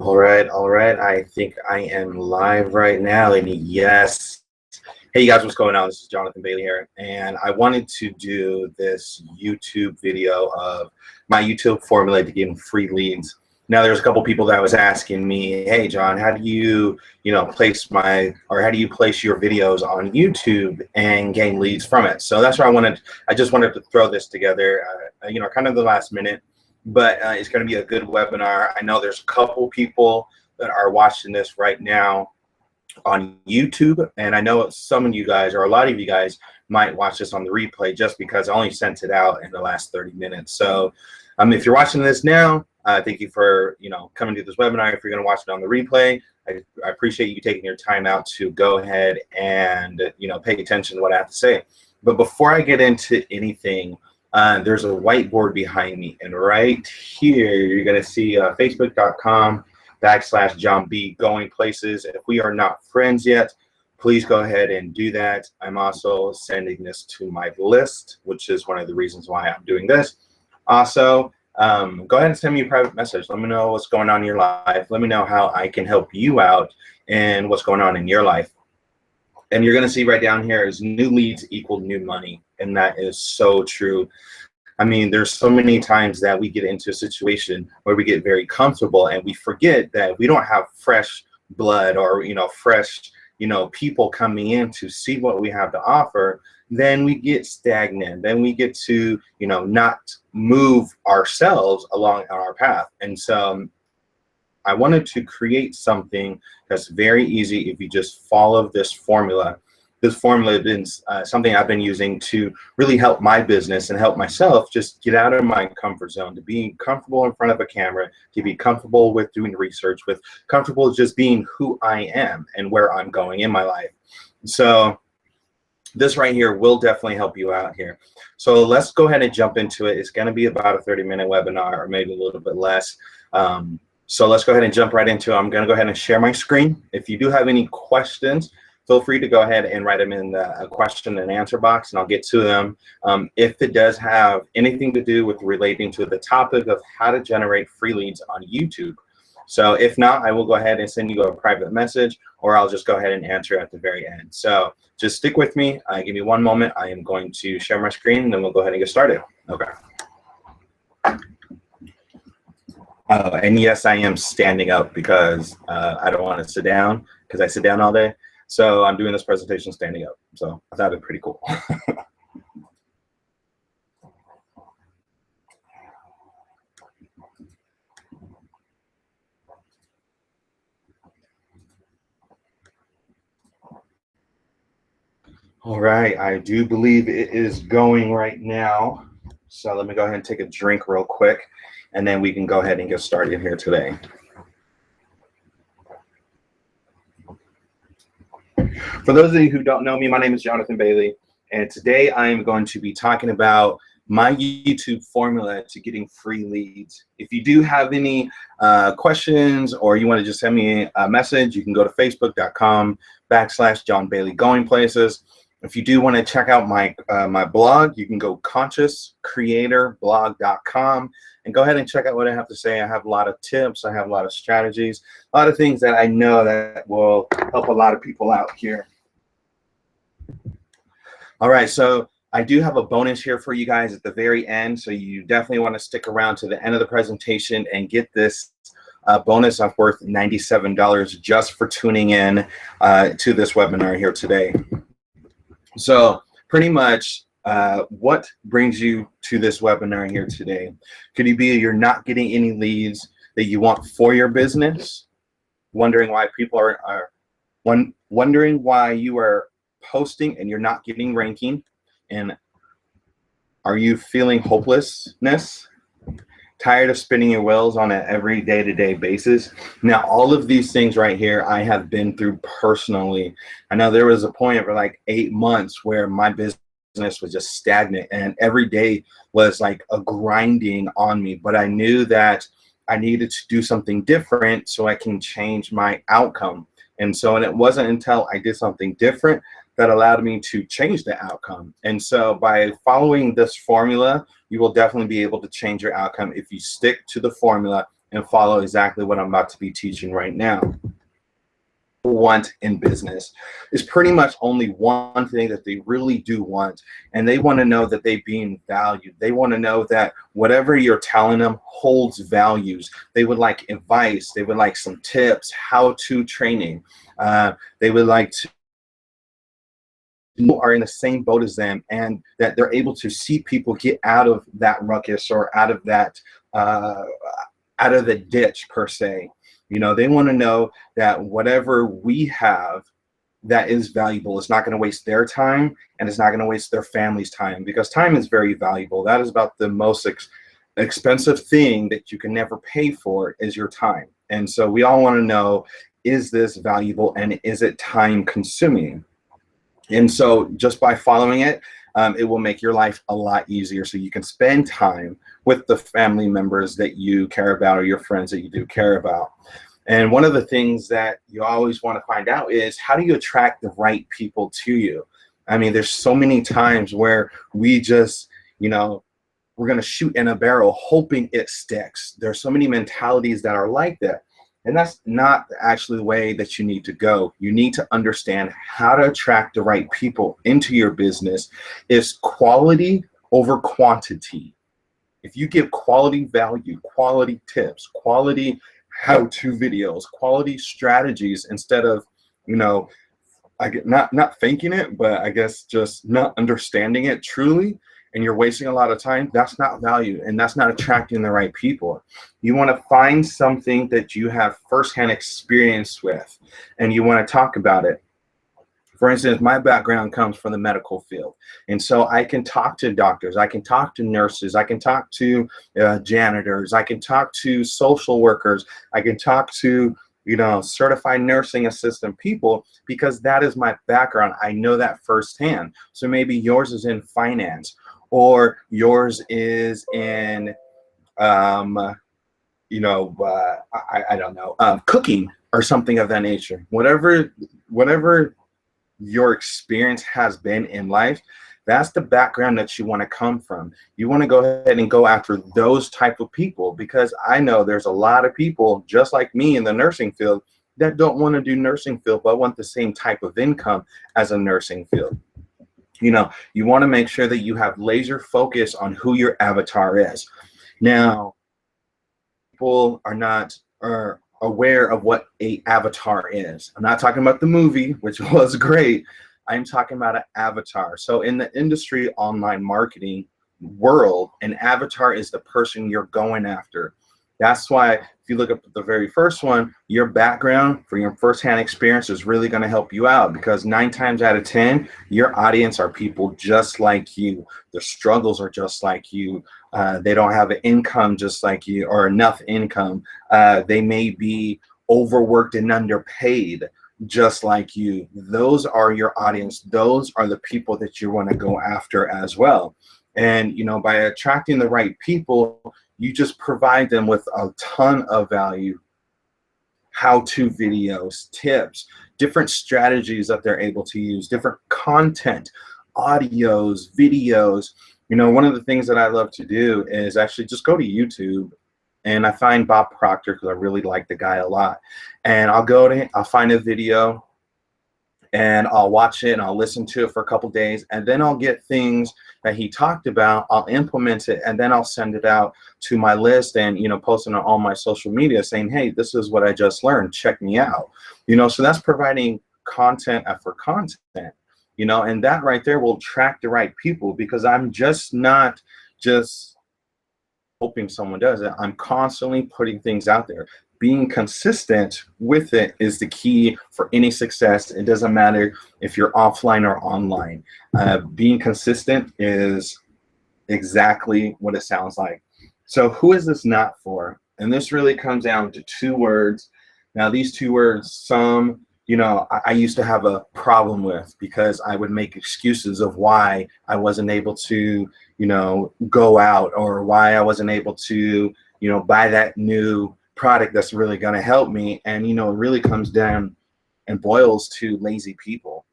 All right. I think I am live right now. And yes. Hey, you guys, what's going on? This is Jonathan Bailey here. And I wanted to do this YouTube video of my YouTube formula to getting free leads. Now, there's a couple people that was asking me, hey, John, how do you, how do you place your videos on YouTube and gain leads from it? So that's why I just wanted to throw this together, kind of the last minute. But it's going to be a good webinar. I know there's a couple people that are watching this right now on YouTube, and I know some of you guys, or a lot of you guys, might watch this on the replay just because I only sent it out in the last 30 minutes. So if you're watching this now, thank you for coming to this webinar. If you're going to watch it on the replay, I appreciate you taking your time out to go ahead and pay attention to what I have to say. But before I get into anything, there's a whiteboard behind me, and right here you're going to see facebook.com/John B going places. If we are not friends yet, please go ahead and do that. I'm also sending this to my list, which is one of the reasons why I'm doing this. Also, go ahead and send me a private message. Let me know what's going on in your life. Let me know how I can help you out and what's going on in your life. And you're going to see right down here is new leads equal new money. And that is so true. I mean, there's so many times that we get into a situation where we get very comfortable and we forget that we don't have fresh blood or, fresh, people coming in to see what we have to offer. Then we get stagnant. Then we get to, not move ourselves along our path. And so I wanted to create something that's very easy if you just follow this formula. This formula has been something I've been using to really help my business and help myself just get out of my comfort zone, to be comfortable in front of a camera, to be comfortable with doing research, with comfortable just being who I am and where I'm going in my life. So this right here will definitely help you out here. So let's go ahead and jump into it. It's going to be about a 30-minute webinar or maybe a little bit less. So let's go ahead and jump right into it. I'm going to go ahead and share my screen. If you do have any questions, feel free to go ahead and write them in the question and answer box, and I'll get to them. If it does have anything to do with relating to the topic of how to generate free leads on YouTube. So if not, I will go ahead and send you a private message, or I'll just go ahead and answer at the very end. So just stick with me. Give me one moment. I am going to share my screen, and then we'll go ahead and get started. Okay. And yes, I am standing up because I don't want to sit down because I sit down all day. So I'm doing this presentation standing up. So I thought it'd be pretty cool. All right, I do believe it is going right now. So let me go ahead and take a drink real quick, and then we can go ahead and get started here today. For those of you who don't know me, my name is Jonathan Bailey, and today I am going to be talking about my YouTube formula to getting free leads. If you do have any questions, or you want to just send me a message, you can go to facebook.com/John Bailey going places. If you do want to check out my my blog, you can go consciouscreatorblog.com and go ahead and check out what I have to say. I have a lot of tips. I have a lot of strategies, a lot of things that I know that will help a lot of people out here. All right, so I do have a bonus here for you guys at the very end, so you definitely want to stick around to the end of the presentation and get this bonus of worth $97 just for tuning in to this webinar here today. So pretty much what brings you to this webinar here today? Could it be you're not getting any leads that you want for your business, wondering why people are wondering why you are posting and you're not getting ranking, and are you feeling hopelessness, tired of spinning your wheels on an every day-to-day basis? Now, all of these things right here I have been through personally. I know there was a point for like 8 months where my business was just stagnant and every day was like a grinding on me, but I knew that I needed to do something different so I can change my outcome. And it wasn't until I did something different that allowed me to change the outcome. And so by following this formula, you will definitely be able to change your outcome if you stick to the formula and follow exactly what I'm about to be teaching right now. Want in business is pretty much only one thing that they really do want, and they want to know that they're being valued. They want to know that whatever you're telling them holds values. They would like advice, they would like some tips, how-to training. They would like to are in the same boat as them, and that they're able to see people get out of that ruckus or out of that out of the ditch per se. You know, they want to know that whatever we have that is valuable is not going to waste their time, and it's not going to waste their family's time, because time is very valuable. That is about the most expensive thing that you can never pay for, is your time. And so we all want to know, is this valuable and is it time consuming? And so just by following it, it will make your life a lot easier, so you can spend time with the family members that you care about, or your friends that you do care about. And one of the things that you always want to find out is, how do you attract the right people to you? I mean, there's so many times where we just, you know, we're going to shoot in a barrel hoping it sticks. There's so many mentalities that are like that. And that's not actually the way that you need to go. You need to understand how to attract the right people into your business. It's quality over quantity. If you give quality value, quality tips, quality how-to videos, quality strategies, instead of, you know, not faking it, but I guess just not understanding it truly, and you're wasting a lot of time, that's not value, and that's not attracting the right people. You want to find something that you have firsthand experience with, and you want to talk about it. For instance, my background comes from the medical field, and so I can talk to doctors, I can talk to nurses, I can talk to janitors, I can talk to social workers, I can talk to, you know, certified nursing assistant people, because that is my background. I know that firsthand. So maybe yours is in finance, or yours is in, you know, I don't know, cooking or something of that nature. Whatever your experience has been in life, that's the background that you want to come from. You want to go ahead and go after those type of people, because I know there's a lot of people just like me in the nursing field that don't want to do nursing field, but want the same type of income as a nursing field. You know, you want to make sure that you have laser focus on who your avatar is. Now, people are aware of what a avatar is. I'm not talking about the movie, which was great. I'm talking about an avatar. So in the industry online marketing world, an avatar is the person you're going after. That's why if you look at the very first one, your background for your firsthand experience is really going to help you out, because 9 times out of 10, your audience are people just like you. Their struggles are just like you. They don't have an income just like you, or enough income. They may be overworked and underpaid just like you. Those are your audience. Those are the people that you want to go after as well. And, you know, by attracting the right people, you just provide them with a ton of value, how-to videos, tips, different strategies that they're able to use, different content, audios, videos. You know, one of the things that I love to do is actually just go to YouTube, and I find Bob Proctor, because I really like the guy a lot. And I'll find a video, and I'll watch it and I'll listen to it for a couple days, and then I'll get things that he talked about, I'll implement it, and then I'll send it out to my list, and, you know, post it on all my social media saying, hey, this is what I just learned, check me out. You know, so that's providing content after content, you know, and that right there will attract the right people, because I'm just not just hoping someone does it. I'm constantly putting things out there. Being consistent with it is the key for any success. It doesn't matter if you're offline or online. Being consistent is exactly what it sounds like. So who is this not for? And this really comes down to 2 words. Now, these 2 words, some, you know, I used to have a problem with, because I would make excuses of why I wasn't able to, you know, go out, or why I wasn't able to, you know, buy that new product that's really going to help me. And, you know, it really comes down and boils to lazy people.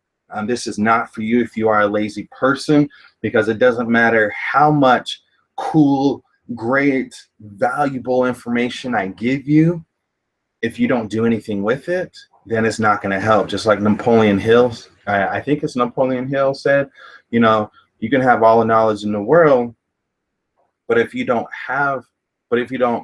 This is not for you if you are a lazy person, because it doesn't matter how much cool great, valuable information I give you, if you don't do anything with it, then it's not going to help. Just like Napoleon Hill, I think it's Napoleon Hill said, you know, you can have all the knowledge in the world, but if you don't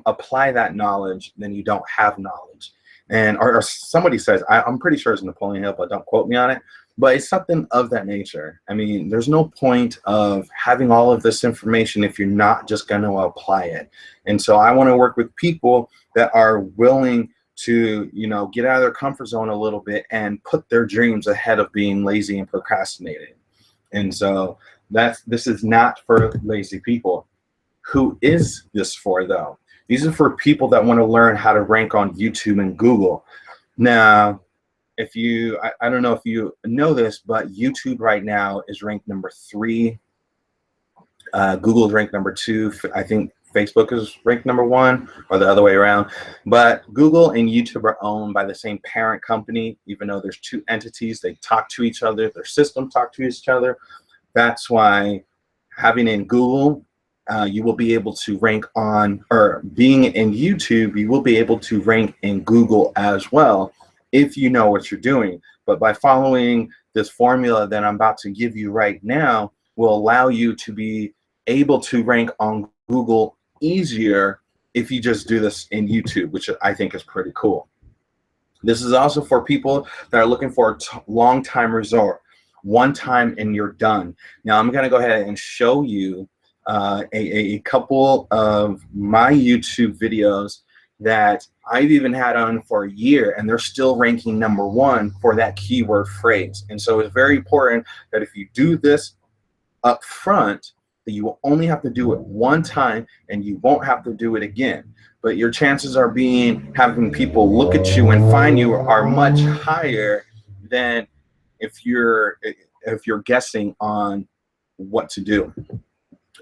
apply that knowledge, then you don't have knowledge. And or somebody says, I'm pretty sure it's Napoleon Hill, but don't quote me on it. But it's something of that nature. I mean, there's no point of having all of this information if you're not just going to apply it. And so I want to work with people that are willing to, you know, get out of their comfort zone a little bit and put their dreams ahead of being lazy and procrastinating. And so this is not for lazy people. Who is this for, though? These are for people that want to learn how to rank on YouTube and Google. Now, if you, I don't know if you know this, but YouTube right now is ranked number 3. Google is ranked number 2. I think Facebook is ranked number 1, or the other way around. But Google and YouTube are owned by the same parent company, even though there's 2 entities. They talk to each other. Their systems talk to each other. That's why having in Google, you will be able to rank on, or being in YouTube, you will be able to rank in Google as well, if you know what you're doing. But by following this formula that I'm about to give you right now will allow you to be able to rank on Google easier if you just do this in YouTube, which I think is pretty cool. This is also for people that are looking for a long time resort, one time and you're done. Now I'm going to go ahead and show you a couple of my YouTube videos that I've even had on for a year, and they're still ranking number 1 for that keyword phrase. And so it's very important that if you do this up front, that you will only have to do it one time and you won't have to do it again. But your chances are having people look at you and find you are much higher than if you're guessing on what to do.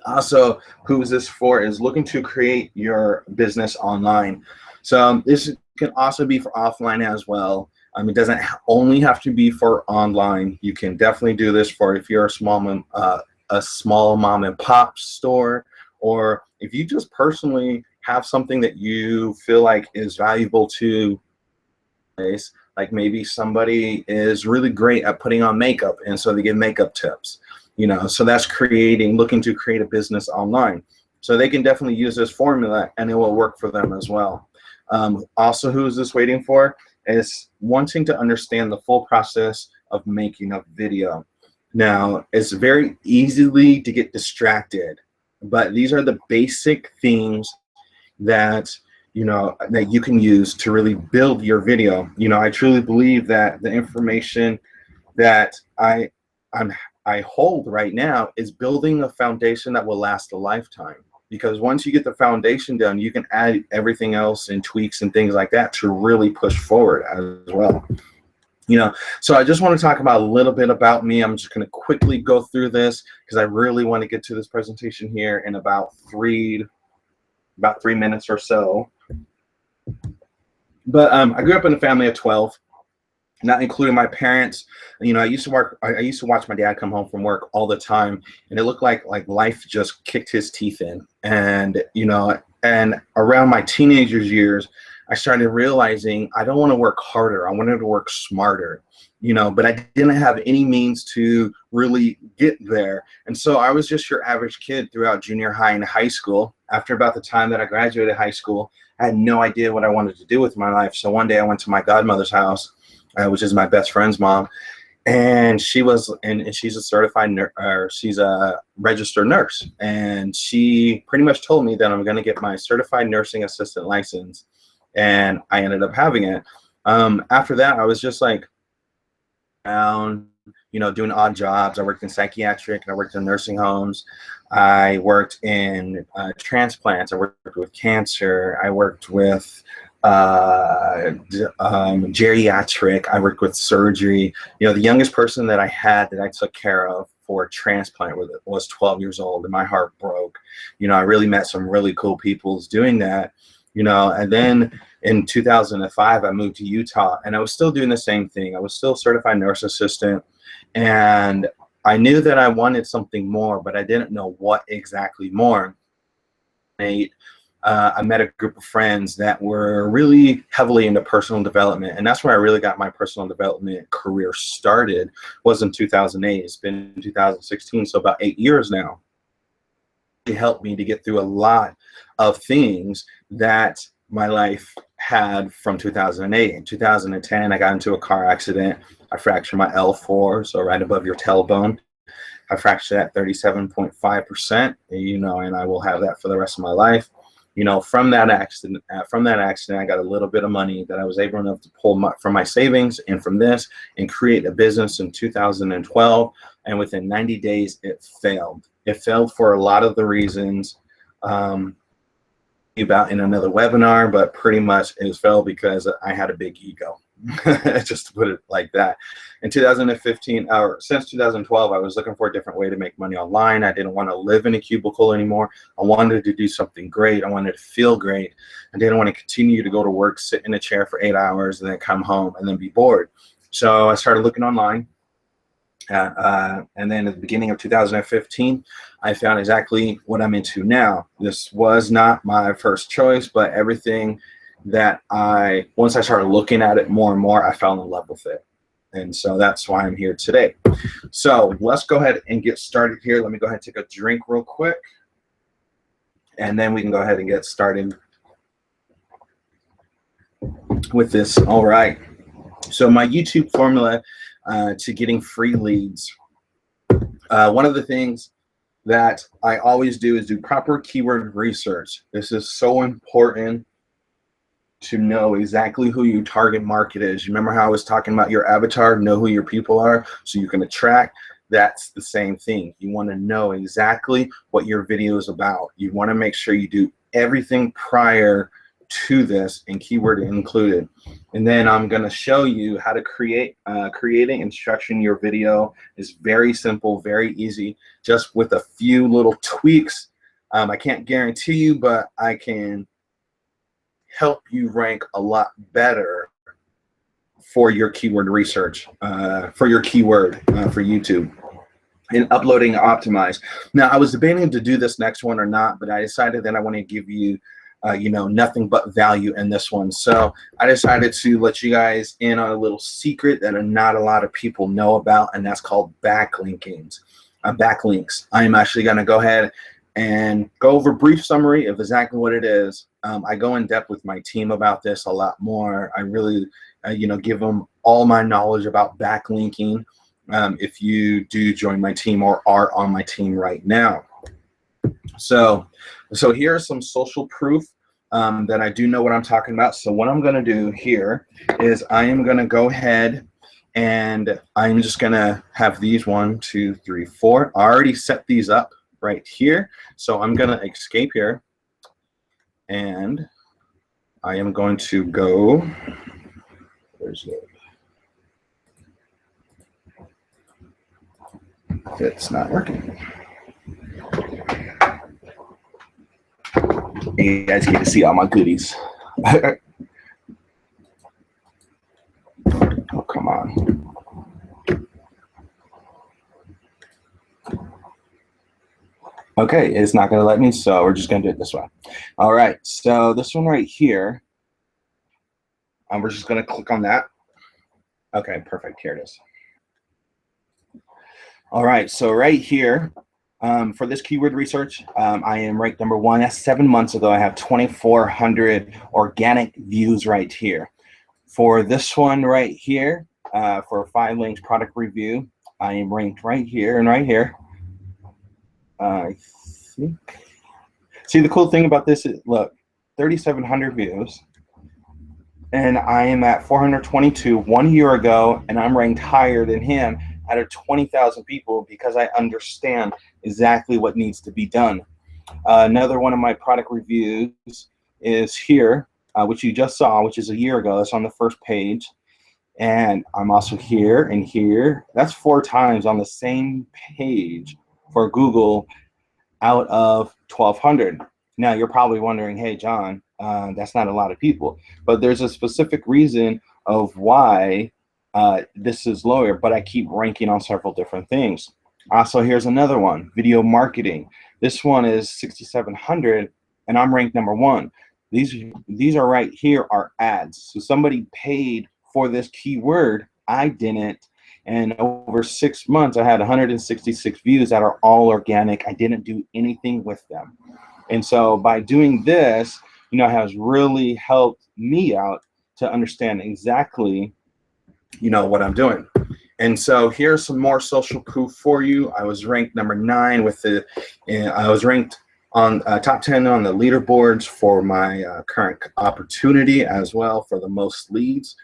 Also, who is this for is looking to create your business online. So this can also be for offline as well. It doesn't only have to be for online. You can definitely do this for if you're a small mom and pop store, or if you just personally have something that you feel like is valuable to place. Like maybe somebody is really great at putting on makeup, and so they give makeup tips. You know, so that's looking to create a business online. So they can definitely use this formula and it will work for them as well. Also, who is this waiting for is wanting to understand the full process of making a video. Now, it's very easily to get distracted, but these are the basic things that, you know, that you can use to really build your video. You know, I truly believe that the information that I hold right now is building a foundation that will last a lifetime. Because once you get the foundation done, you can add everything else and tweaks and things like that to really push forward as well. You know, so I just want to talk about a little bit about me. I'm just going to quickly go through this because I really want to get to this presentation here in about three minutes or so. But I grew up in a family of 12. Not including my parents. You know, I used to watch my dad come home from work all the time, and it looked like life just kicked his teeth in. And, you know, and around my teenagers years, I started realizing I don't want to work harder. I wanted to work smarter, you know, but I didn't have any means to really get there. And so I was just your average kid throughout junior high and high school. After about the time that I graduated high school, I had no idea what I wanted to do with my life. So one day I went to my godmother's house, which is my best friend's mom, and she's a certified nurse, or she's a registered nurse, and she pretty much told me that I'm going to get my certified nursing assistant license, and I ended up having it. After that, I was just like down, you know, doing odd jobs. I worked in psychiatric, and I worked in nursing homes. I worked in transplants. I worked with cancer. I worked with geriatric. I worked with surgery. You know, the youngest person that I took care of for a transplant was 12 years old, and my heart broke. You know, I really met some really cool people doing that, you know. And then in 2005, I moved to Utah, and I was still doing the same thing. I was still certified nurse assistant, and I knew that I wanted something more, but I didn't know what exactly more. I met a group of friends that were really heavily into personal development, and that's where I really got my personal development career started, was in 2008. It's been 2016, so about 8 years now. It helped me to get through a lot of things that my life had from 2008. In 2010, I got into a car accident. I fractured my L4, so right above your tailbone. I fractured at 37.5%, and I will have that for the rest of my life. From that accident, I got a little bit of money that I was able enough to pull from my savings and from this and create a business in 2012. And within 90 days, it failed. It failed for a lot of the reasons about in another webinar, but pretty much it failed because I had a big ego. Just to put it like that. In 2015, or since 2012, I was looking for a different way to make money online. I didn't want to live in a cubicle anymore. I wanted to do something great. I wanted to feel great. I didn't want to continue to go to work, sit in a chair for 8 hours, and then come home and then be bored. So I started looking online. And then at the beginning of 2015, I found exactly what I'm into now. This was not my first choice, but everything that once I started looking at it more and more, I fell in love with it. And so that's why I'm here today. So let's go ahead and get started here. Let me go ahead and take a drink real quick, and then we can go ahead and get started with this. All right. So my YouTube formula to getting free leads. One of the things that I always do is do proper keyword research. This is so important to know exactly who your target market is. You remember how I was talking about your avatar, know who your people are so you can attract? That's the same thing. You want to know exactly what your video is about. You want to make sure you do everything prior to this, and keyword included. And then I'm going to show you how to creating and structuring your video is very simple, very easy, just with a few little tweaks. I can't guarantee you, but I can help you rank a lot better for your keyword research, for your keyword for YouTube, and uploading optimize. Now, I was debating to do this next one or not, but I decided that I want to give you nothing but value in this one. So I decided to let you guys in on a little secret that not a lot of people know about, and that's called backlinks. I am actually going to go ahead and go over a brief summary of exactly what it is. I go in depth with my team about this a lot more. I really, give them all my knowledge about backlinking if you do join my team or are on my team right now. So here's some social proof that I do know what I'm talking about. So what I'm going to do here is I am going to go ahead and I'm just going to have these 1, 2, 3, 4. I already set these up right here. So I'm going to escape here, and I am going to go. Where's it? It's not working. You guys get to see all my goodies. Oh, come on. Okay, it's not going to let me, so we're just going to do it this way. All right, so this one right here, we're just going to click on that. Okay, perfect. Here it is. All right, so right here, for this keyword research, I am ranked number 1. That's 7 months ago. I have 2,400 organic views right here. For this one right here, for 5 links product review, I am ranked right here and right here. I think. See, the cool thing about this is, look, 3,700 views, and I am at 422 1 year ago, and I'm ranked higher than him out of 20,000 people because I understand exactly what needs to be done. Another one of my product reviews is here, which you just saw, which is a year ago. It's on the first page. And I'm also here and here. That's 4 times on the same page for Google out of 1,200. Now, you're probably wondering, hey, John, that's not a lot of people. But there's a specific reason of why this is lower, but I keep ranking on several different things. Also, here's another one, video marketing. This one is 6,700, and I'm ranked #1. These are right here are ads. So somebody paid for this keyword. I didn't. And over 6 months, I had 166 views that are all organic. I didn't do anything with them. And so by doing this, has really helped me out to understand exactly, what I'm doing. And so here's some more social proof for you. I was ranked #9 with I was ranked on top 10 on the leaderboards for my current opportunity as well for the most leads.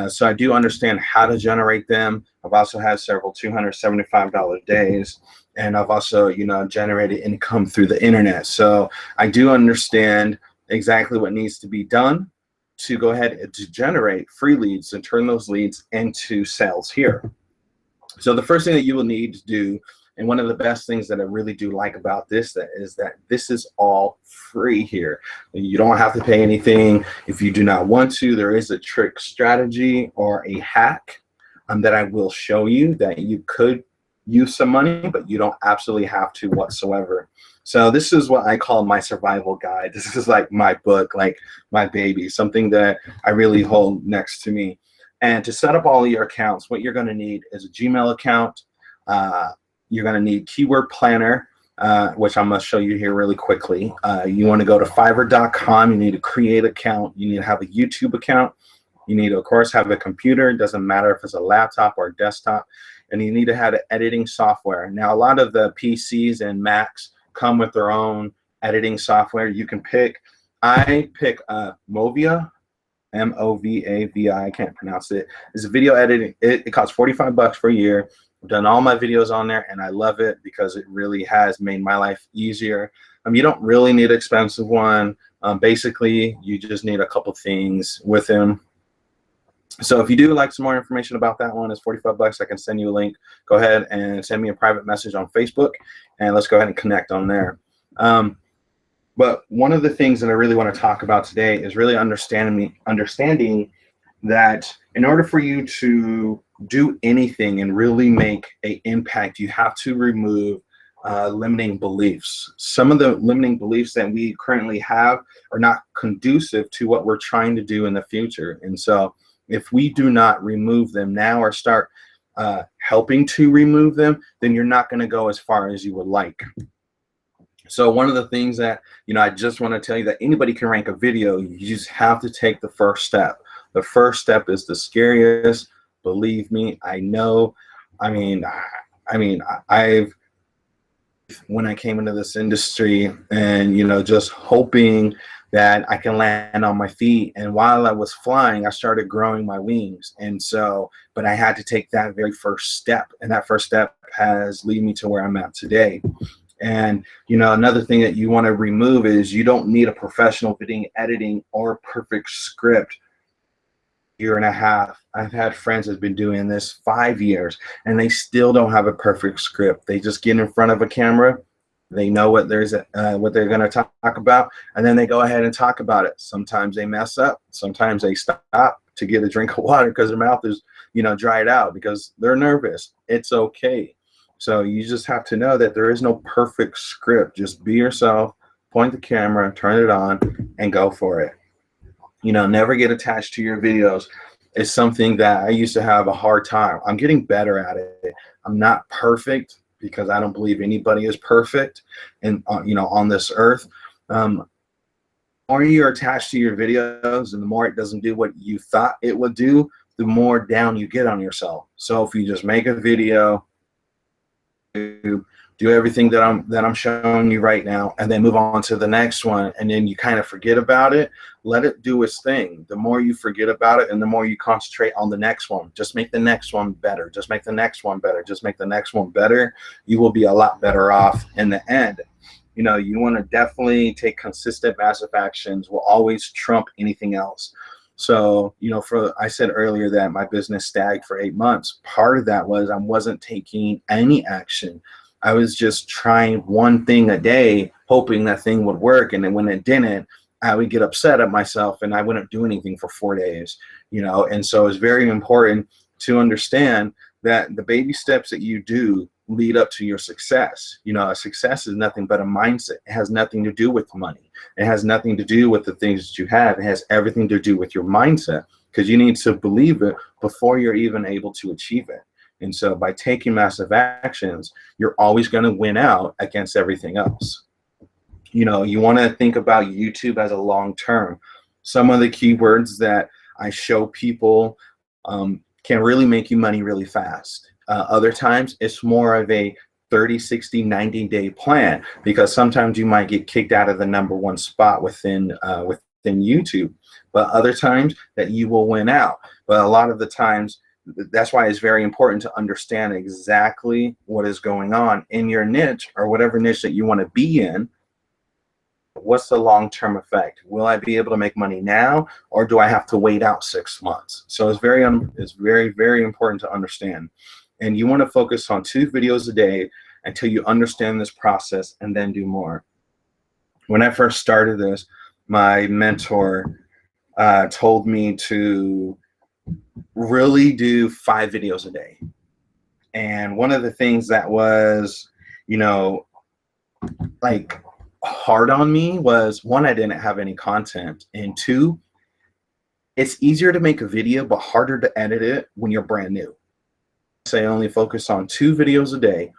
So I do understand how to generate them. I've also had several $275 days, and I've also, generated income through the internet. So I do understand exactly what needs to be done to go ahead and to generate free leads and turn those leads into sales here. So the first thing that you will need to do, and one of the best things that I really do like about this is that this is all free here. You don't have to pay anything. If you do not want to, there is a trick strategy or a hack that I will show you that you could use some money, but you don't absolutely have to whatsoever. So this is what I call my survival guide. This is like my book, like my baby, something that I really hold next to me. And to set up all of your accounts, what you're going to need is a Gmail account. You're going to need Keyword Planner, which I'm going to show you here really quickly. You want to go to Fiverr.com. You need to create an account. You need to have a YouTube account. You need to, of course, have a computer. It doesn't matter if it's a laptop or a desktop. And you need to have editing software. Now, a lot of the PCs and Macs come with their own editing software. You can pick. I pick Movia. M-O-V-A-V-I, I can't pronounce it. It's a video editing. It costs $45 for a year. I've done all my videos on there, and I love it because it really has made my life easier. You don't really need an expensive one. Basically, you just need a couple things with them. So if you do like some more information about that one, it's $45. I can send you a link. Go ahead and send me a private message on Facebook, and let's go ahead and connect on there. But one of the things that I really want to talk about today is really understanding that in order for you to do anything and really make an impact, you have to remove limiting beliefs. Some of the limiting beliefs that we currently have are not conducive to what we're trying to do in the future. And so if we do not remove them now or start helping to remove them, then you're not going to go as far as you would like. So one of the things that, I just want to tell you that anybody can rank a video. You just have to take the first step. The first step is the scariest. Believe me, I know. When I came into this industry and, just hoping that I can land on my feet. And while I was flying, I started growing my wings. And so, but I had to take that very first step. And that first step has led me to where I'm at today. And, another thing that you want to remove is you don't need a professional video editing or a perfect script. Year and a half. I've had friends that's been doing this 5 years, and they still don't have a perfect script. They just get in front of a camera. They know what they're going to talk about, and then they go ahead and talk about it. Sometimes they mess up. Sometimes they stop to get a drink of water because their mouth is, dried out because they're nervous. It's okay. So you just have to know that there is no perfect script. Just be yourself, point the camera, turn it on, and go for it. Never get attached to your videos. It's something that I used to have a hard time. I'm getting better at it. I'm not perfect because I don't believe anybody is perfect and on this earth. The more you're attached to your videos and the more it doesn't do what you thought it would do, the more down you get on yourself. So if you just make a video, do everything that I'm showing you right now, and then move on to the next one, and then you kind of forget about it, let it do its thing. The more you forget about it and the more you concentrate on the next one, just make the next one better, just make the next one better, just make the next one better, you will be a lot better off in the end. You want to definitely take consistent massive actions will always trump anything else. So, I said earlier that my business stagned for 8 months. Part of that was I wasn't taking any action. I was just trying one thing a day, hoping that thing would work. And then when it didn't, I would get upset at myself and I wouldn't do anything for 4 days, And so it's very important to understand that the baby steps that you do lead up to your success. You know, a success is nothing but a mindset. It has nothing to do with money. It has nothing to do with the things that you have. It has everything to do with your mindset, because you need to believe it before you're even able to achieve it. And so by taking massive actions, you're always going to win out against everything else. You know, you want to think about YouTube as a long term. Some of the keywords that I show people can really make you money really fast. Other times it's more of a 30, 60, 90-day plan, because sometimes you might get kicked out of the #1 spot within YouTube, but other times that you will win out. But a lot of the times, that's why it's very important to understand exactly what is going on in your niche, or whatever niche that you want to be in. What's the long-term effect? Will I be able to make money now, or do I have to wait out 6 months? So it's very, very important to understand. And you want to focus on 2 videos a day until you understand this process, and then do more. When I first started this, my mentor told me to really do 5 videos a day. And one of the things that was, you know, like hard on me was, 1, I didn't have any content, and 2, it's easier to make a video but harder to edit it when you're brand new. Say only focus on 2 videos a day.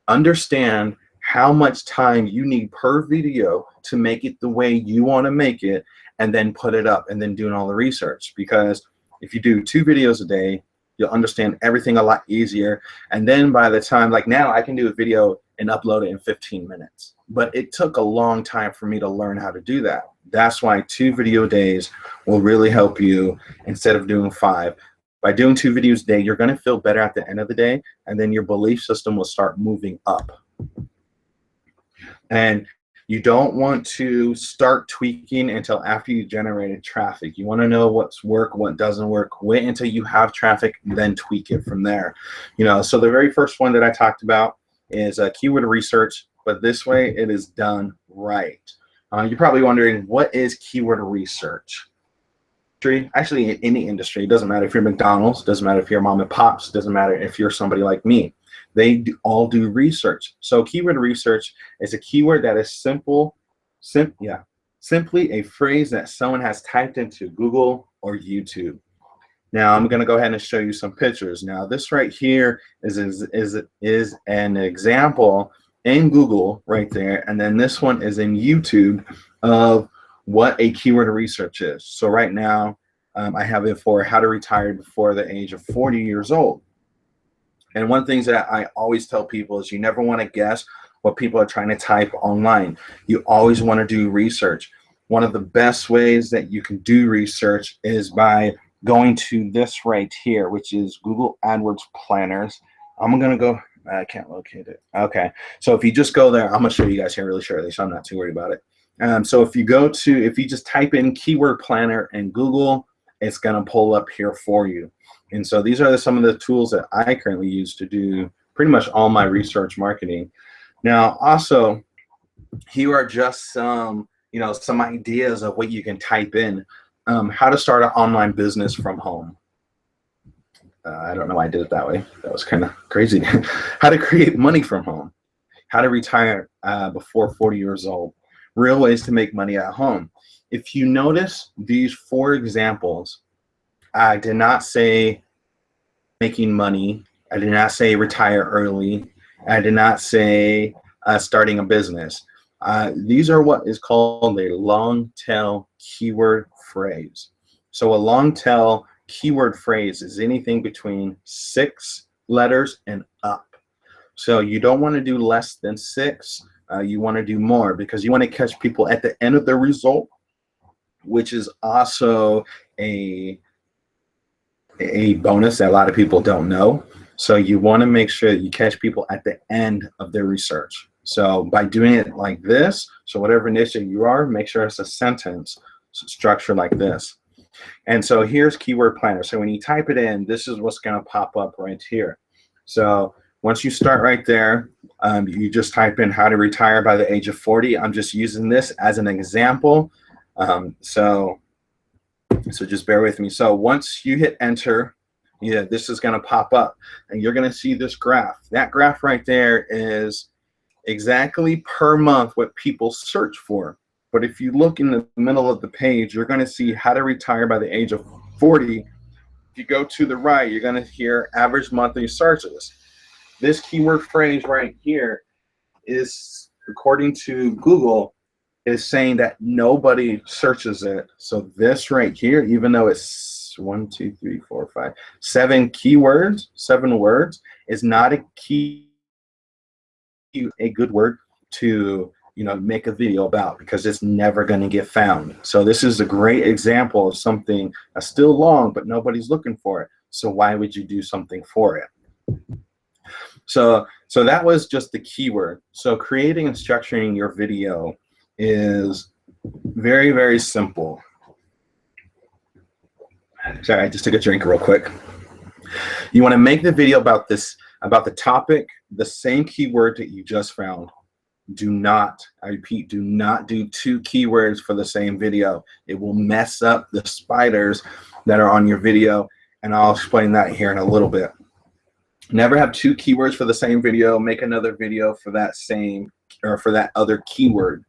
Understand how much time you need per video to make it the way you want to make it, and then put it up, and then doing all the research. Because if you do 2 videos a day, you'll understand everything a lot easier. And then by the time, like now, I can do a video and upload it in 15 minutes. But it took a long time for me to learn how to do that. That's why 2 video days will really help you instead of doing 5. By doing 2 videos a day, you're going to feel better at the end of the day, and then your belief system will start moving up. And you don't want to start tweaking until after you generated traffic. You want to know what's work, what doesn't work. Wait until you have traffic, then tweak it from there. You know, so the very first one that I talked about is keyword research, but this way it is done right. You're probably wondering, what is keyword research? Actually, in any industry, it doesn't matter if you're McDonald's, doesn't matter if you're mom and pops, doesn't matter if you're somebody like me. They all do research. So keyword research is a keyword that is simply a phrase that someone has typed into Google or YouTube. Now I'm going to go ahead and show you some pictures. Now this right here is an example in Google right there, and then this one is in YouTube of what a keyword research is. So right now I have it for how to retire before the age of 40 years old. And one thing that I always tell people is, you never want to guess what people are trying to type online. You always want to do research. One of the best ways that you can do research is by going to this right here, which is Google AdWords Planners. I'm going to go, I can't locate it. Okay, so if you just go there, I'm going to show you guys here really shortly, so I'm not too worried about it. So if you just type in keyword planner in Google, it's going to pull up here for you. And so these are some of the tools that I currently use to do pretty much all my research marketing. Now, also, here are just some ideas of what you can type in. How to start an online business from home. I don't know why I did it that way. That was kind of crazy. How to create money from home. How to retire before 40 years old. Real ways to make money at home. If you notice these 4 examples, I did not say making money. I did not say retire early. I did not say starting a business. These are what is called a long tail keyword phrase. So a long tail keyword phrase is anything between 6 letters and up. So you don't want to do less than 6. You want to do more, because you want to catch people at the end of the result, which is also a bonus that a lot of people don't know. So you want to make sure that you catch people at the end of their research. So by doing it like this, so whatever niche you are, make sure it's a sentence structure like this. And so here's keyword planner. So when you type it in, this is what's going to pop up right here. So once you start right there, you just type in how to retire by the age of 40. I'm just using this as an example. So just bear with me. So once you hit enter, yeah, this is going to pop up and you're going to see this graph. That graph right there is exactly per month what people search for. But if you look in the middle of the page, you're going to see how to retire by the age of 40. If you go to the right, you're going to hear average monthly searches. This keyword phrase right here is, according to Google, is saying that nobody searches it. So this right here, even though it's 1, 2, 3, 4, 5, 7 keywords, 7 words, is not a good word to make a video about, because it's never going to get found. So this is a great example of something that's still long, but nobody's looking for it. So why would you do something for it? So that was just the keyword. So creating and structuring your video is very, very simple. Sorry, I just took a drink real quick. You want to make the video about the topic, the same keyword that you just found. Do not, I repeat, do not do 2 keywords for the same video. It will mess up the spiders that are on your video, and I'll explain that here in a little bit. Never have 2 keywords for the same video. Make another video for that same, or for that other keyword.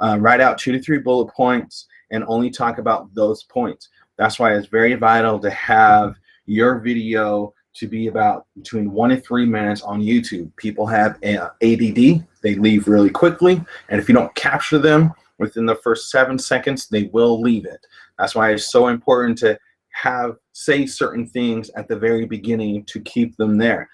Write out 2 to 3 bullet points and only talk about those points. That's why it's very vital to have your video to be about between 1 and 3 minutes on YouTube. People have ADD. They leave really quickly, and if you don't capture them within the first 7 seconds, they will leave it. That's why it's so important to say certain things at the very beginning to keep them there.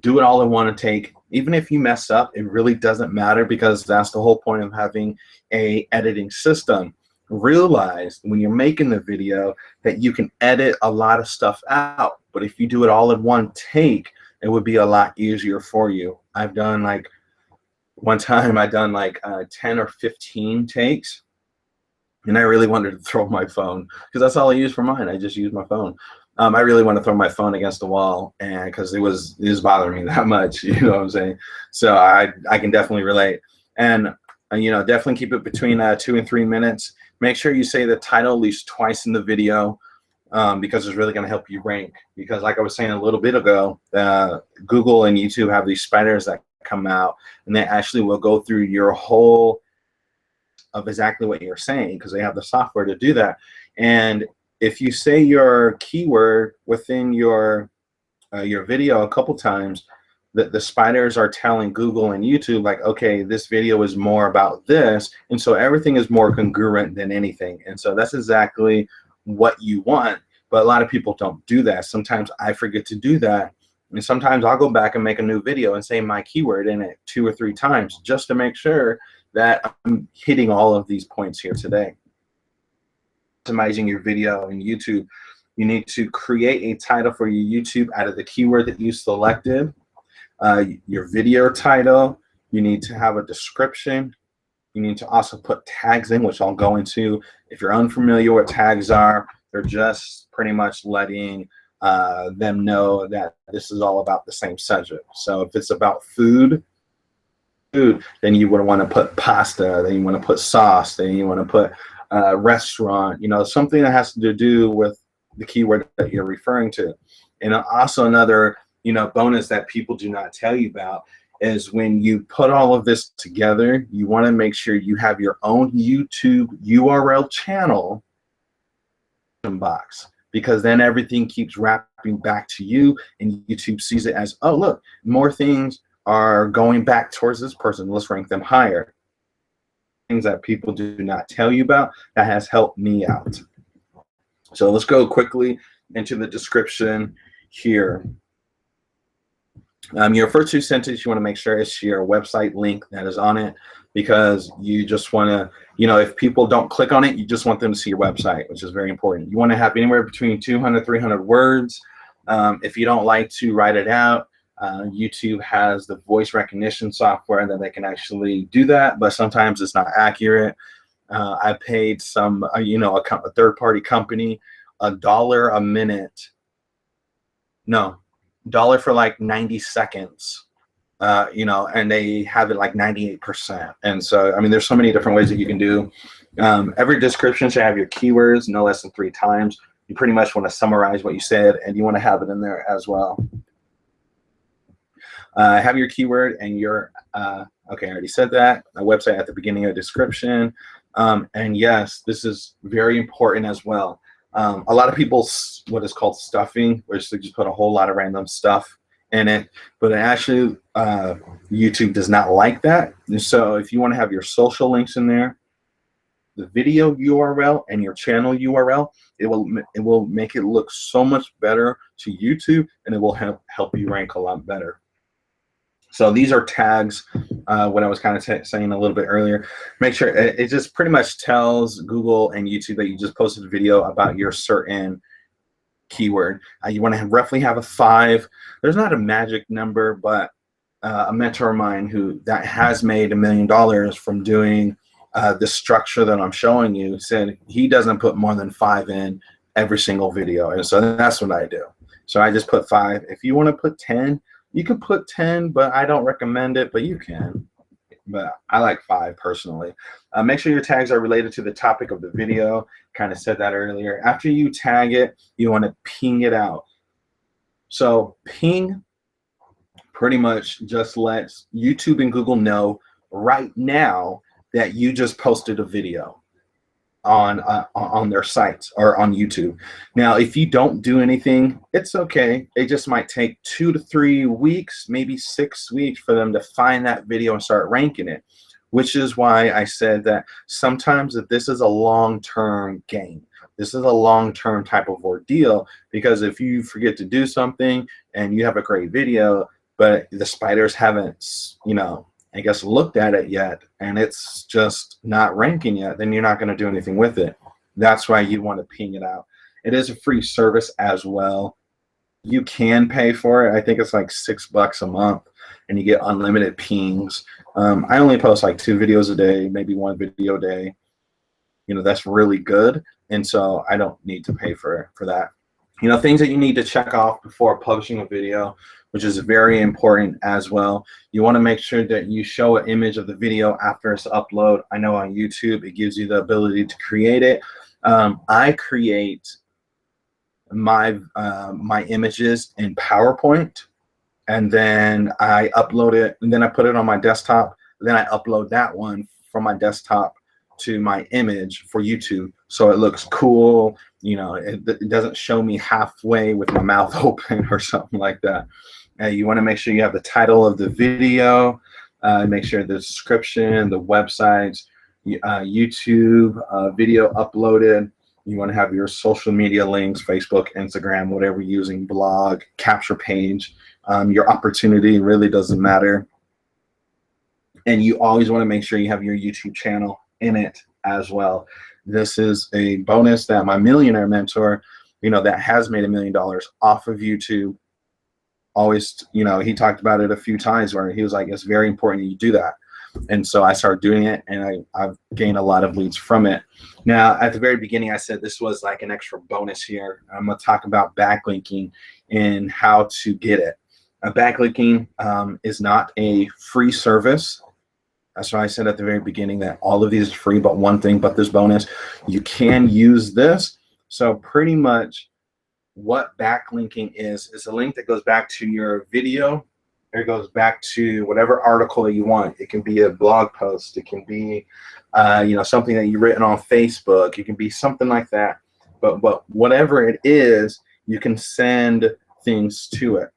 Do it all in one take. Even if you mess up, it really doesn't matter, because that's the whole point of having a editing system. Realize when you're making the video that you can edit a lot of stuff out, but if you do it all in one take, it would be a lot easier for you. I've done one time 10 or 15 takes, and I really wanted to throw my phone, because that's all I use for mine. I just use my phone. I really want to throw my phone against the wall, and because it was bothering me that much, you know what I'm saying? So I can definitely relate. And definitely keep it between 2 and 3 minutes. Make sure you say the title at least twice in the video, because it's really going to help you rank. Because like I was saying a little bit ago, Google and YouTube have these spiders that come out, and they actually will go through your whole of exactly what you're saying, because they have the software to do that. And if you say your keyword within your video a couple times, the spiders are telling Google and YouTube, like, okay, this video is more about this, and so everything is more congruent than anything. And so that's exactly what you want, but a lot of people don't do that. Sometimes I forget to do that, and sometimes I'll go back and make a new video and say my keyword in it 2 or 3 times just to make sure that I'm hitting all of these points here today. Optimizing your video in YouTube, you need to create a title for your YouTube out of the keyword that you selected. Your video title, you need to have a description. You need to also put tags in, which I'll go into. If you're unfamiliar what tags are, they're just pretty much letting them know that this is all about the same subject. So if it's about food, then you would want to put pasta, then you want to put sauce, then you want to put restaurant, something that has to do with the keyword that you're referring to. And also another bonus that people do not tell you about is when you put all of this together, you want to make sure you have your own YouTube URL channel box, because then everything keeps wrapping back to you, and YouTube sees it as, oh, look, more things are going back towards this person. Let's rank them higher. Things that people do not tell you about that has helped me out. So let's go quickly into the description here. Your first 2 sentences, you want to make sure it's your website link that is on it, because you just want to, if people don't click on it, you just want them to see your website, which is very important. You want to have anywhere between 200, 300 words. If you don't like to write it out, YouTube has the voice recognition software that they can actually do that, but sometimes it's not accurate. I paid some, a third-party company $1 a minute. No. $1 for like 90 seconds, and they have it like 98%. And so, I mean, there's so many different ways that you can do. Every description should have your keywords no less than 3 times. You pretty much want to summarize what you said, and you want to have it in there as well. Have your keyword and your, okay, I already said that. My website at the beginning of the description. And yes, this is very important as well. A lot of people, what is called stuffing, which they just put a whole lot of random stuff in it, but actually YouTube does not like that. And so if you want to have your social links in there, the video URL and your channel URL, it will make it look so much better to YouTube, and it will help you rank a lot better. So these are tags, what I was kind of saying a little bit earlier. Make sure it just pretty much tells Google and YouTube that you just posted a video about your certain keyword. You want to roughly have a 5. There's not a magic number, but a mentor of mine that has made $1 million from doing the structure that I'm showing you said he doesn't put more than 5 in every single video, and so that's what I do. So I just put 5. If you want to put 10, you can put 10, but I don't recommend it, but you can. But I like 5 personally. Make sure your tags are related to the topic of the video. Kind of said that earlier. After you tag it, you want to ping it out. So ping pretty much just lets YouTube and Google know right now that you just posted a video on their sites or on YouTube. Now, if you don't do anything, it's okay. It just might take 2 to 3 weeks, maybe 6 weeks for them to find that video and start ranking it, which is why I said that sometimes that this is a long-term game. This is a long-term type of ordeal, because if you forget to do something and you have a great video, but the spiders haven't, I guess, looked at it yet, and it's just not ranking yet, then you're not going to do anything with it. That's why you want to ping it out. It is a free service as well. You can pay for it. I think it's like $6 a month, and you get unlimited pings. I only post like 2 videos a day, maybe 1 video a day. That's really good, and so I don't need to pay for that. Things that you need to check off before publishing a video, which is very important as well. You want to make sure that you show an image of the video after it's uploaded. I know on YouTube it gives you the ability to create it. I create my images in PowerPoint, and then I upload it, and then I put it on my desktop. Then I upload that one from my desktop to my image for YouTube, so it looks cool. It doesn't show me halfway with my mouth open or something like that. You want to make sure you have the title of the video, make sure the description, the websites, YouTube video uploaded. You want to have your social media links, Facebook, Instagram, whatever you're using, blog, capture page. Your opportunity really doesn't matter. And you always want to make sure you have your YouTube channel in it as well. This is a bonus that my millionaire mentor, that has made $1 million off of YouTube, always, he talked about it a few times where he was like, it's very important you do that. And so I started doing it, and I've gained a lot of leads from it. Now, at the very beginning, I said this was like an extra bonus here. I'm going to talk about backlinking and how to get it. Backlinking is not a free service. That's why I said at the very beginning that all of these are free, but one thing, but this bonus, you can use this. So pretty much what backlinking is a link that goes back to your video, or it goes back to whatever article that you want. It can be a blog post. It can be, something that you've written on Facebook. It can be something like that. But whatever it is, you can send things to it.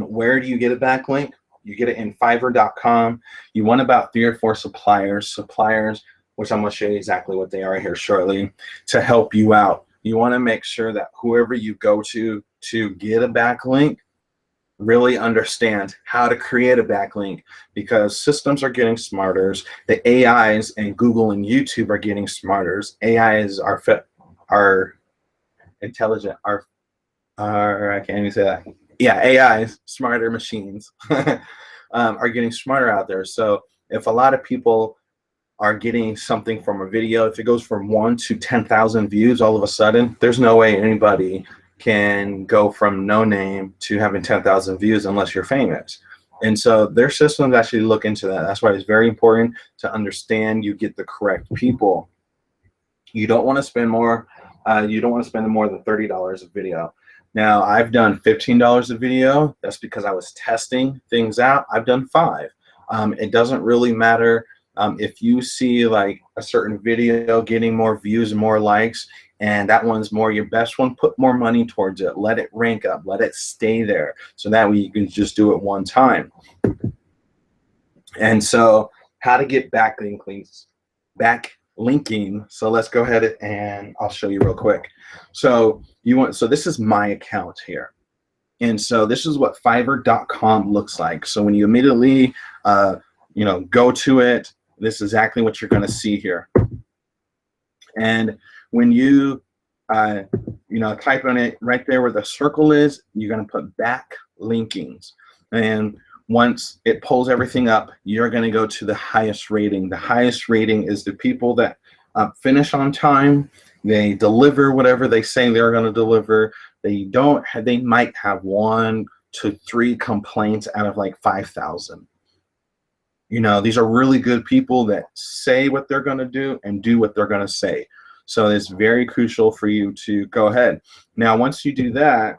Where do you get a backlink? You get it in Fiverr.com. You want about 3 or 4 suppliers, which I'm going to show you exactly what they are here shortly, to help you out. You want to make sure that whoever you go to get a backlink really understand how to create a backlink, because systems are getting smarter. The AIs and Google and YouTube are getting smarter. AIs are intelligent, I can't even say that. Yeah, AIs, smarter machines, are getting smarter out there. So if a lot of people are getting something from a video, if it goes from 1 to 10,000 views all of a sudden, there's no way anybody can go from no name to having 10,000 views unless you're famous. And so their systems actually look into that. That's why it's very important to understand you get the correct people. You don't want to spend more You don't want to spend more than $30 a video. Now, I've done $15 a video. That's because I was testing things out. I've done 5. It doesn't really matter if you see like a certain video getting more views and more likes, and that one's more your best one, put more money towards it. Let it rank up. Let it stay there. So that way you can just do it one time. And so how to get backlinking. So let's go ahead and I'll show you real quick. So this is my account here. And so this is what Fiverr.com looks like. So when you immediately go to it, this is exactly what you're going to see here. And when you type on it right there where the circle is, you're going to put backlinkings. And once it pulls everything up, you're going to go to the highest rating. The highest rating is the people that finish on time. They deliver whatever they say they're going to deliver. They might have 1 to 3 complaints out of like 5,000. These are really good people that say what they're going to do and do what they're going to say. So it's very crucial for you to go ahead. Now, once you do that,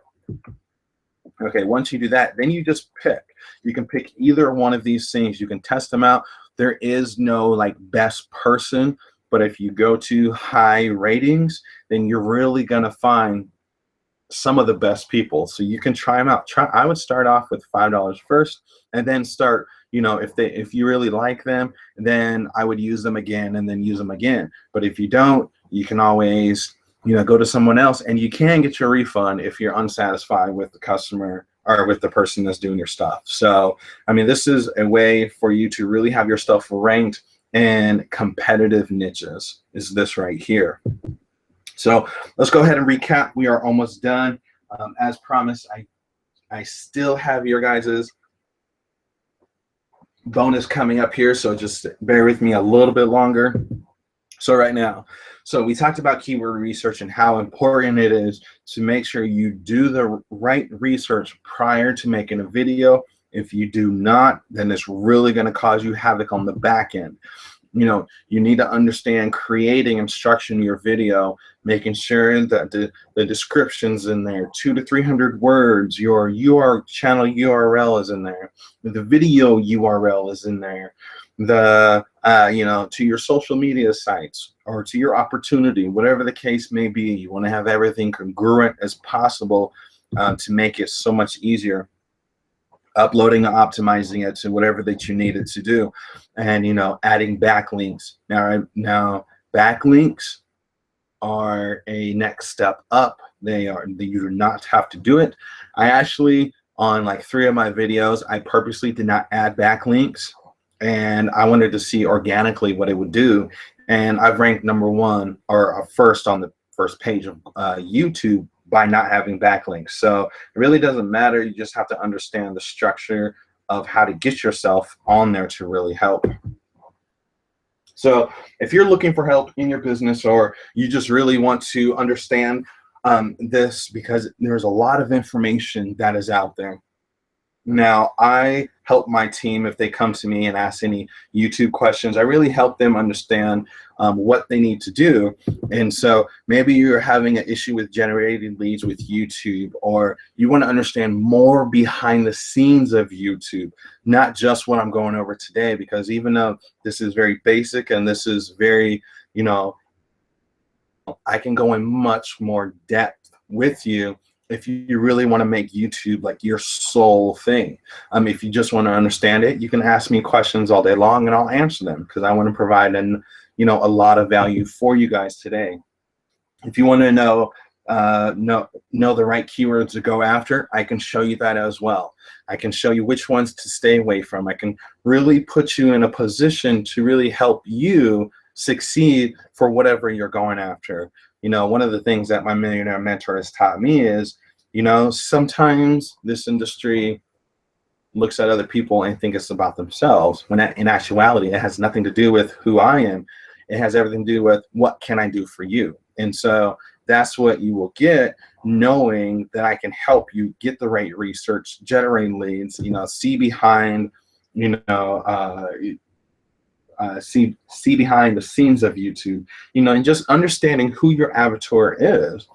then you just pick. You can pick either one of these things. You can test them out. There is no like best person, but if you go to high ratings, then you're really going to find some of the best people. So you can try them out. I would start off with $5 first, and then start, if you really like them, then I would use them again and then use them again. But if you don't, you can always, go to someone else, and you can get your refund if you're unsatisfied with the customer or with the person that's doing your stuff. So, I mean, this is a way for you to really have your stuff ranked in competitive niches, is this right here. So let's go ahead and recap. We are almost done. As promised, I still have your guys's bonus coming up here, so just bear with me a little bit longer. So right now, we talked about keyword research and how important it is to make sure you do the right research prior to making a video. If you do not, then it's really going to cause you havoc on the back end. You need to understand creating and structuring your video, making sure that the description's in there, 200 to 300 words, your channel URL is in there, the video URL is in there, the to your social media sites or to your opportunity, whatever the case may be. You want to have everything congruent as possible to make it so much easier uploading and optimizing it to whatever that you need it to do. And adding backlinks. Now backlinks are a next step up. You do not have to do it. I actually, on like 3 of my videos, I purposely did not add backlinks, and I wanted to see organically what it would do. And I've ranked #1 or first on the first page of YouTube by not having backlinks. So it really doesn't matter. You just have to understand the structure of how to get yourself on there to really help. So if you're looking for help in your business, or you just really want to understand this, because there's a lot of information that is out there. Now, I help my team if they come to me and ask any YouTube questions. I really help them understand what they need to do. And so maybe you're having an issue with generating leads with YouTube, or you want to understand more behind the scenes of YouTube, not just what I'm going over today, because even though this is very basic and this is very, I can go in much more depth with you if you really want to make YouTube like your sole thing. If you just want to understand it, you can ask me questions all day long and I'll answer them, because I want to provide a lot of value for you guys today. If you want to know the right keywords to go after, I can show you that as well. I can show you which ones to stay away from. I can really put you in a position to really help you succeed for whatever you're going after. One of the things that my millionaire mentor has taught me is, sometimes this industry looks at other people and think it's about themselves, when in actuality, it has nothing to do with who I am. It has everything to do with what can I do for you. And so that's what you will get, knowing that I can help you get the right research, generate leads, see behind, see behind the scenes of YouTube, you know, and just understanding who your avatar is.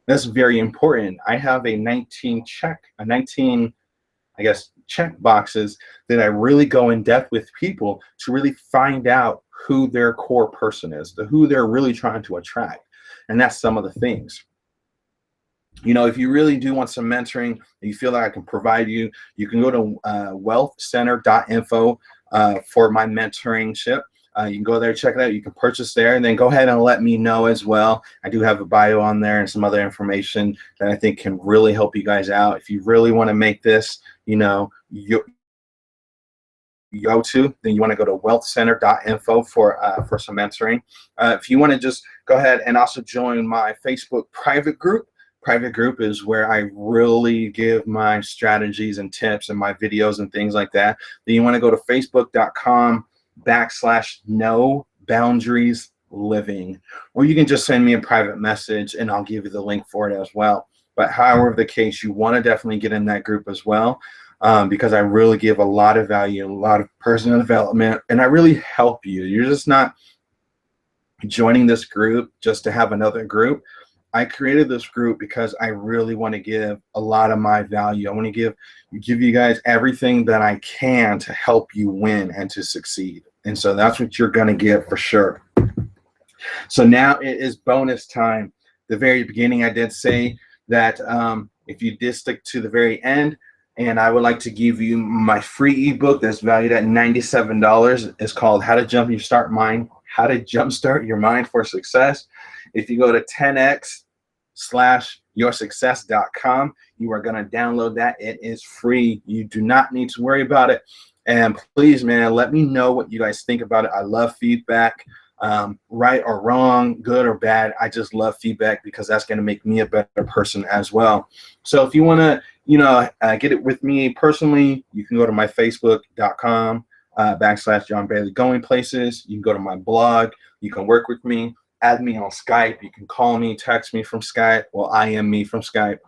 That's very important. I have a 19 I guess, check boxes that I really go in depth with people to really find out who their core person is, who they're really trying to attract. And that's some of the things. You know, if you really do want some mentoring and you feel that I can provide you, you can go to wealthcenter.info for my mentoringship. You can go there, check it out. You can purchase there, and then go ahead and let me know as well. I do have a bio on there and some other information that I think can really help you guys out. If you really want to make this, you know, then you want to go to wealthcenter.info for some mentoring. If you want to just go ahead and also join my Facebook private group. Private group is where I really give my strategies and tips and my videos and things like that. Then you want to go to facebook.com/no-boundaries-living, or you can just send me a private message and I'll give you the link for it as well. But however the case, you want to definitely get in that group as well, because I really give a lot of value, a lot of personal development, and I really help you. You're just not joining this group just to have another group. I created this group because I really want to give a lot of my value. I want to give you guys everything that I can to help you win and to succeed. And so that's what you're going to get for sure. So now it is bonus time. The very beginning, I did say that if you did stick to the very end, and I would like to give you my free ebook that's valued at $97. It's called How to Jumpstart Your Mind for Success. If you go to 10x/yoursuccess.com, you are going to download that. It is free. You do not need to worry about it. And please, man, let me know what you guys think about it. I love feedback, right or wrong, good or bad. I just love feedback because that's going to make me a better person as well. So if you want to, you know, get it with me personally, you can go to my facebook.com /John Bailey Going Places. You can go to my blog. You can work with me. Add me on Skype. You can call me, text me from Skype. Well, I am me from Skype.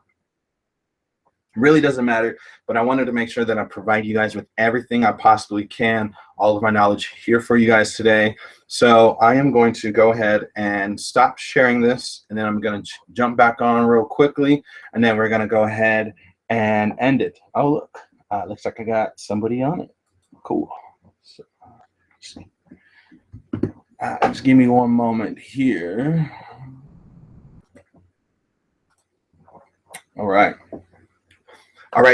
Really doesn't matter, but I wanted to make sure that I provide you guys with everything I possibly can, all of my knowledge here for you guys today. So I am going to go ahead and stop sharing this, and then I'm going to jump back on real quickly, and then we're going to go ahead and end it. Oh, look, looks like I got somebody on it. Cool. So, let's see. Just give me one moment here. All right,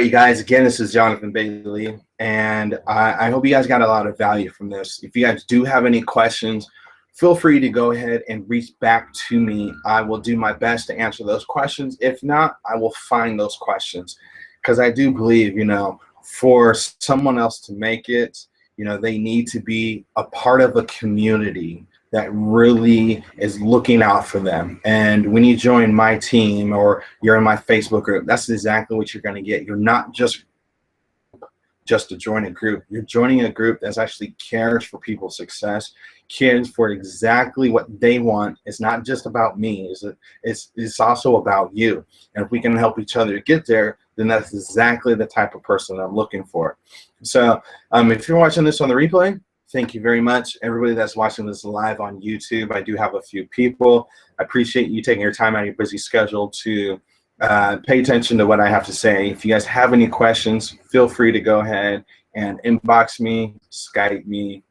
you guys. Again, this is Jonathan Bailey, and I hope you guys got a lot of value from this. If you guys do have any questions, feel free to go ahead and reach back to me. I will do my best to answer those questions. If not, I will find those questions, because I do believe, you know, for someone else to make it, you know, they need to be a part of a community that really is looking out for them. And when you join my team or you're in my Facebook group, that's exactly what you're going to get. You're not just to join a group. You're joining a group that actually cares for people's success, cares for exactly what they want. It's not just about me. It's also about you. And if we can help each other get there, then that's exactly the type of person I'm looking for. So if you're watching this on the replay, thank you very much. Everybody that's watching this live on YouTube, I do have a few people. I appreciate you taking your time out of your busy schedule to pay attention to what I have to say. If you guys have any questions, feel free to go ahead and inbox me, Skype me,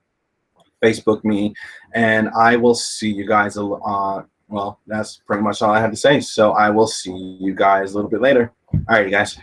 Facebook me, and I will see you guys well, that's pretty much all I had to say. So I will see you guys a little bit later. All right, you guys.